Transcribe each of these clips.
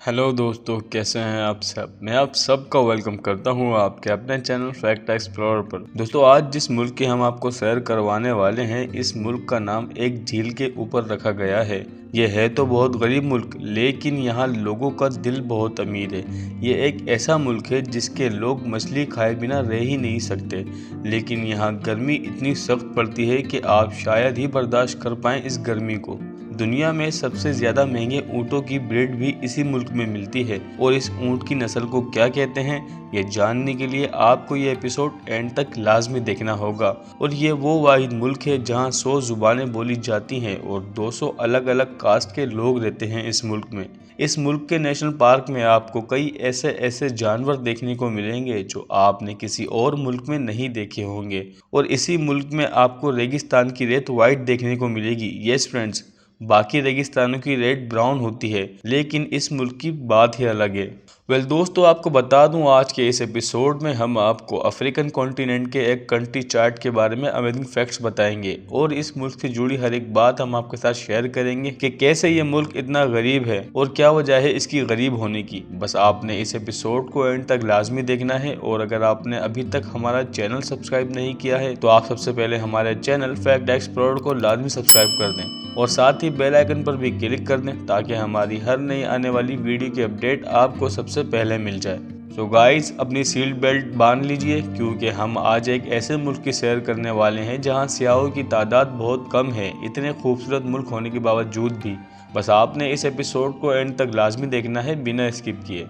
Hello दोस्तों, कैसे हैं आप सब। मैं आप सबका वेलकम करता हूं आपके अपने चैनल फैक्ट एक्सप्लोरर पर। दोस्तों, आज जिस मुल्क की हम आपको सैर करवाने वाले हैं, इस मुल्क का नाम एक झील के ऊपर रखा गया है। ये है तो बहुत गरीब मुल्क, लेकिन यहाँ लोगों का दिल बहुत अमीर है। ये एक ऐसा मुल्क है जिसके लोग मछली खाए बिना रह ही नहीं सकते, लेकिन यहाँ गर्मी इतनी सख्त पड़ती है कि आप शायद ही बर्दाश्त कर पाएं इस गर्मी को। दुनिया में सबसे ज़्यादा महंगे ऊँटों की ब्रीड भी इसी मुल्क में मिलती है, और इस ऊँट की नस्ल को क्या कहते हैं, ये जानने के लिए आपको ये एपिसोड एंड तक लाजमी देखना होगा। और ये वो वाहिद मुल्क है जहाँ 100 ज़ुबानें बोली जाती हैं और 200 अलग अलग कास्ट के लोग रहते हैं इस मुल्क में। इस मुल्क के नेशनल पार्क में आपको कई ऐसे जानवर देखने को मिलेंगे जो आपने किसी और मुल्क में नहीं देखे होंगे। और इसी मुल्क में आपको रेगिस्तान की रेत वाइट देखने को मिलेगी। यस फ्रेंड्स, बाकी रेगिस्तानों की रेड ब्राउन होती है, लेकिन इस मुल्क की बात ही अलग है। दोस्तों, आपको बता दूं, आज के इस एपिसोड में हम आपको अफ्रीकन कॉन्टिनेंट के एक कंट्री चार्ट के बारे में अमेजिंग फैक्ट्स बताएंगे, और इस मुल्क से जुड़ी हर एक बात हम आपके साथ शेयर करेंगे कि कैसे ये मुल्क इतना गरीब है और क्या वजह है इसकी गरीब होने की। बस आपने इस एपिसोड को एंड तक लाजमी देखना है, और अगर आपने अभी तक हमारा चैनल सब्सक्राइब नहीं किया है तो आप सबसे पहले हमारे चैनल फैक्ट एक्सप्लोरर को लाजमी सब्सक्राइब कर दें, और साथ ही बेल आइकन पर भी क्लिक कर दें ताकि हमारी हर नई आने वाली वीडियो की अपडेट आपको सबसे पहले मिल जाए। सो गाइस, अपनी सीट बेल्ट बांध लीजिए, क्योंकि हम आज एक ऐसे मुल्क की सैर करने वाले हैं जहां सियाहों की तादाद बहुत कम है, इतने खूबसूरत मुल्क होने के बावजूद भी। बस आपने इस एपिसोड को एंड तक लाजमी देखना है बिना स्किप किए।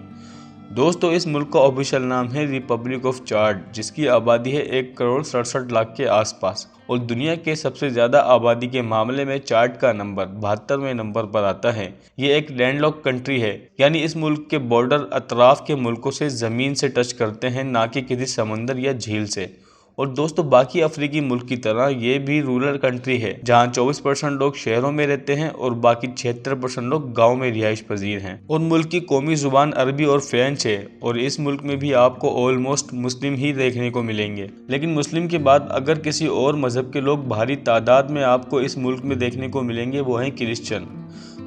दोस्तों, इस मुल्क का ऑफिशियल नाम है रिपब्लिक ऑफ चाड, जिसकी आबादी है 1,67,00,000 के आसपास, और दुनिया के सबसे ज़्यादा आबादी के मामले में चाड का नंबर 72वें नंबर पर आता है। ये एक लैंडलॉक कंट्री है, यानी इस मुल्क के बॉर्डर अतराफ के मुल्कों से ज़मीन से टच करते हैं, ना कि किसी समंदर या झील से। और दोस्तों, बाकी अफ्रीकी मुल्क की तरह ये भी रूरल कंट्री है, जहाँ 24% लोग शहरों में रहते हैं और बाकी 76% लोग गाँव में रिहाइश पजीर हैं। और मुल्क की कौमी जुबान अरबी और फ्रेंच है, और इस मुल्क में भी आपको ऑलमोस्ट मुस्लिम ही देखने को मिलेंगे। लेकिन मुस्लिम के बाद अगर किसी और मजहब के लोग भारी तादाद में आपको इस मुल्क में देखने को मिलेंगे, वो हैं क्रिश्चियन।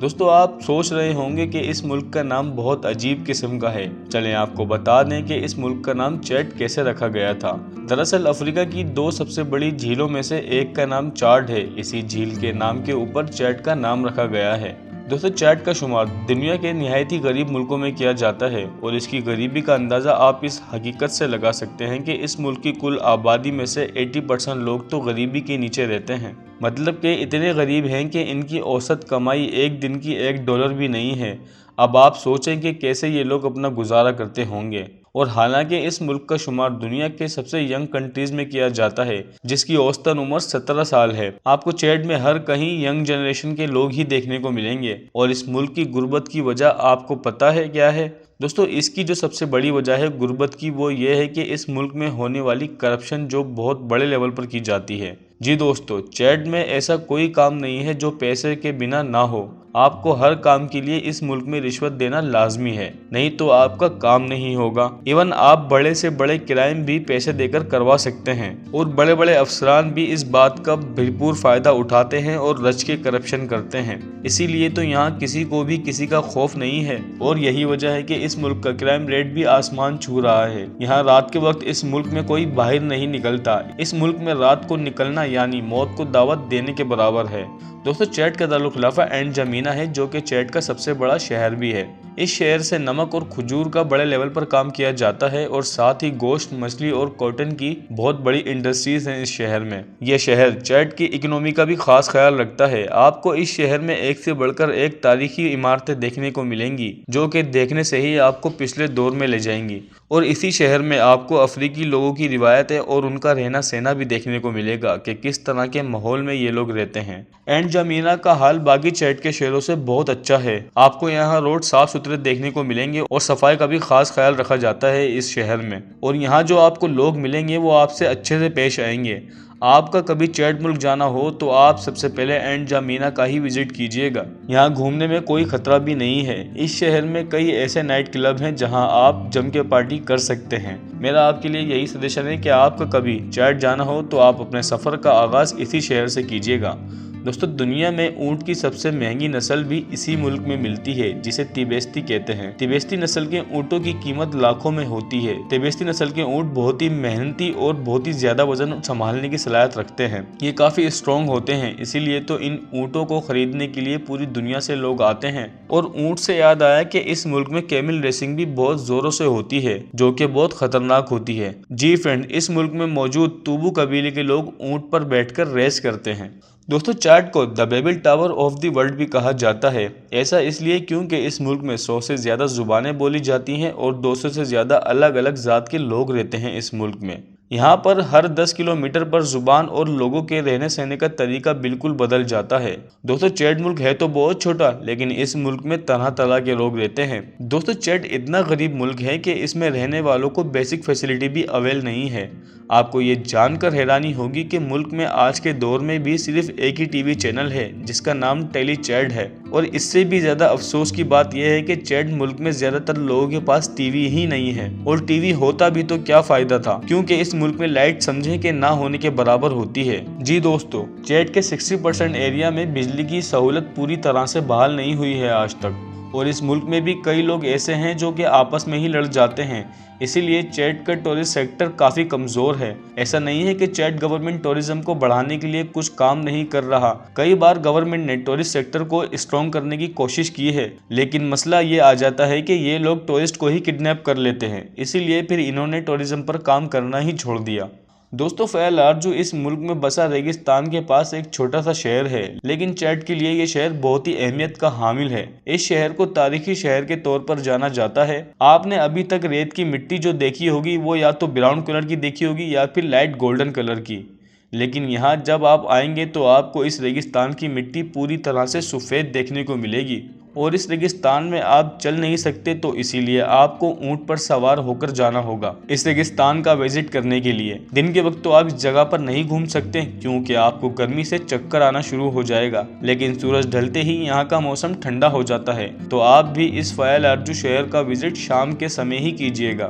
दोस्तों, आप सोच रहे होंगे कि इस मुल्क का नाम बहुत अजीब किस्म का है। चलें आपको बता दें कि इस मुल्क का नाम चैड कैसे रखा गया था। दरअसल अफ्रीका की 2 सबसे बड़ी झीलों में से एक का नाम चाड है। इसी झील के नाम के ऊपर चैड का नाम रखा गया है। दोस्तों, चैड का शुमार दुनिया के निहायती गरीब मुल्कों में किया जाता है, और इसकी गरीबी का अंदाज़ा आप इस हकीकत से लगा सकते हैं कि इस मुल्क की कुल आबादी में से 80% लोग तो गरीबी के नीचे रहते हैं। मतलब कि इतने गरीब हैं कि इनकी औसत कमाई एक दिन की $1 भी नहीं है। अब आप सोचें कि कैसे ये लोग अपना गुजारा करते होंगे। और हालांकि इस मुल्क का शुमार दुनिया के सबसे यंग कंट्रीज में किया जाता है, जिसकी औसतन उम्र 17 साल है, आपको चैड में हर कहीं यंग जनरेशन के लोग ही देखने को मिलेंगे। और इस मुल्क की गुर्बत की वजह आपको पता है क्या है? दोस्तों, इसकी जो सबसे बड़ी वजह है गुर्बत की, वो ये है कि इस मुल्क में होने वाली करप्शन जो बहुत बड़े लेवल पर की जाती है। जी दोस्तों, चैड में ऐसा कोई काम नहीं है जो पैसे के बिना ना हो। आपको हर काम के लिए इस मुल्क में रिश्वत देना लाजमी है, नहीं तो आपका काम नहीं होगा। इवन आप बड़े से बड़े क्राइम भी पैसे देकर करवा सकते हैं, और बड़े बड़े अफसरान भी इस बात का भरपूर फायदा उठाते हैं और रच के करप्शन करते हैं। इसीलिए तो यहाँ किसी को भी किसी का खौफ नहीं है, और यही वजह है कि इस मुल्क का क्राइम रेट भी आसमान छू रहा है। यहाँ रात के वक्त इस मुल्क में कोई बाहर नहीं निकलता। इस मुल्क में रात को निकलना यानी मौत को दावत देने के बराबर है। दोस्तों, चैड का दारुल-खिलाफा एन-जमीना है, जो कि चैड का सबसे बड़ा शहर भी है। इस शहर से नमक और खजूर का बड़े लेवल पर काम किया जाता है, और साथ ही गोश्त, मछली और कॉटन की बहुत बड़ी इंडस्ट्रीज हैं इस शहर में। यह शहर चैड की इकोनॉमी का भी खास ख्याल रखता है। आपको इस शहर में एक से बढ़कर एक तारीखी इमारतें देखने को मिलेंगी, जो कि देखने से ही आपको पिछले दौर में ले जाएंगी। और इसी शहर में आपको अफ्रीकी लोगों की रिवायतें और उनका रहना सहना भी देखने को मिलेगा कि किस तरह के माहौल में ये लोग रहते हैं। एंड जमीना का हाल बाकी चैड के शहरों से बहुत अच्छा है। आपको यहाँ रोड साफ सुथरे देखने को मिलेंगे, और सफाई का भी खास ख्याल रखा जाता है इस शहर में। और यहाँ जो आपको लोग मिलेंगे वो आपसे अच्छे से पेश आएंगे। आपका कभी चैड मुल्क जाना हो तो आप सबसे पहले एंड जमीना का ही विजिट कीजिएगा। यहाँ घूमने में कोई खतरा भी नहीं है। इस शहर में कई ऐसे नाइट क्लब हैं जहाँ आप जम के पार्टी कर सकते हैं। मेरा आपके लिए यही सजेशन है कि आपका कभी चैड जाना हो तो आप अपने सफ़र का आगाज़ इसी शहर से कीजिएगा। दोस्तों दुनिया में ऊँट की सबसे महंगी नस्ल भी इसी मुल्क में मिलती है, जिसे तिबेस्ती कहते हैं। तिबेस्ती नस्ल के ऊँटों की कीमत लाखों में होती है। तिबेस्ती नस्ल के ऊँट बहुत ही मेहनती और बहुत ही ज्यादा वजन संभालने की सलाहियत रखते हैं। ये काफी स्ट्रॉन्ग होते हैं, इसीलिए तो इन ऊँटों को खरीदने के लिए पूरी दुनिया से लोग आते हैं। और ऊँट से याद आया कि इस मुल्क में कैमल रेसिंग भी बहुत जोरों से होती है, जो कि बहुत खतरनाक होती है। जी फ्रेंड, इस मुल्क में मौजूद तूबू कबीले के लोग ऊँट पर बैठकर रेस करते हैं। दोस्तों चाड को the Babel tower of the world भी कहा जाता है। ऐसा इसलिए क्योंकि इस मुल्क में 100 से ज़्यादा ज़ुबानें बोली जाती हैं और 200 से ज़्यादा अलग अलग ज़ात के लोग रहते हैं इस मुल्क में। यहाँ पर हर 10 किलोमीटर पर ज़ुबान और लोगों के रहने सहने का तरीका बिल्कुल बदल जाता है। दोस्तों चैड मुल्क है तो बहुत छोटा, लेकिन इस मुल्क में तरह तरह के लोग रहते हैं। दोस्तों चैड इतना गरीब मुल्क है कि इसमें रहने वालों को बेसिक फैसिलिटी भी अवेल नहीं है। आपको ये जानकर हैरानी होगी कि मुल्क में आज के दौर में भी सिर्फ एक ही टीवी चैनल है, जिसका नाम टेली चैड है। और इससे भी ज़्यादा अफसोस की बात यह है कि चैड मुल्क में ज़्यादातर लोगों के पास टीवी ही नहीं है, और टीवी होता भी तो क्या फ़ायदा था, क्योंकि इस मुल्क में लाइट समझे कि ना होने के बराबर होती है। जी दोस्तों, चैड के 60% एरिया में बिजली की सहूलत पूरी तरह से बहाल नहीं हुई है आज तक। और इस मुल्क में भी कई लोग ऐसे हैं जो कि आपस में ही लड़ जाते हैं, इसीलिए चैड का टूरिस्ट सेक्टर काफ़ी कमज़ोर है। ऐसा नहीं है कि चैड गवर्नमेंट टूरिज्म को बढ़ाने के लिए कुछ काम नहीं कर रहा। कई बार गवर्नमेंट ने टूरिस्ट सेक्टर को स्ट्रॉन्ग करने की कोशिश की है, लेकिन मसला ये आ जाता है कि ये लोग टूरिस्ट को ही किडनैप कर लेते हैं, इसीलिए फिर इन्होंने टूरिज्म पर काम करना ही छोड़ दिया। दोस्तों फैल आरजू इस मुल्क में बसा रेगिस्तान के पास एक छोटा सा शहर है, लेकिन चैड के लिए ये शहर बहुत ही अहमियत का हामिल है। इस शहर को तारीखी शहर के तौर पर जाना जाता है। आपने अभी तक रेत की मिट्टी जो देखी होगी वो या तो ब्राउन कलर की देखी होगी या फिर लाइट गोल्डन कलर की, लेकिन यहाँ जब आप आएंगे तो आपको इस रेगिस्तान की मिट्टी पूरी तरह से सफ़ेद देखने को मिलेगी। और इस रेगिस्तान में आप चल नहीं सकते, तो इसीलिए आपको ऊंट पर सवार होकर जाना होगा इस रेगिस्तान का विजिट करने के लिए। दिन के वक्त तो आप इस जगह पर नहीं घूम सकते, क्योंकि आपको गर्मी से चक्कर आना शुरू हो जाएगा, लेकिन सूरज ढलते ही यहाँ का मौसम ठंडा हो जाता है। तो आप भी इस फैल आरजू शहर का विजिट शाम के समय ही कीजिएगा।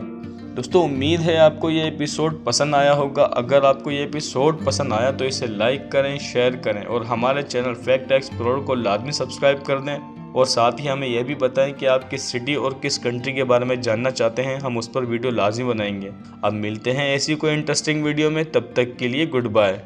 दोस्तों उम्मीद है आपको ये एपिसोड पसंद आया होगा। अगर आपको ये एपिसोड पसंद आया तो इसे लाइक करें, शेयर करें और हमारे चैनल फैक्ट एक्सप्लोरर को लाजमी सब्सक्राइब कर दें। और साथ ही हमें यह भी बताएं कि आप किस सिटी और किस कंट्री के बारे में जानना चाहते हैं, हम उस पर वीडियो लाजमी बनाएंगे। अब मिलते हैं ऐसी कोई इंटरेस्टिंग वीडियो में, तब तक के लिए गुड बाय।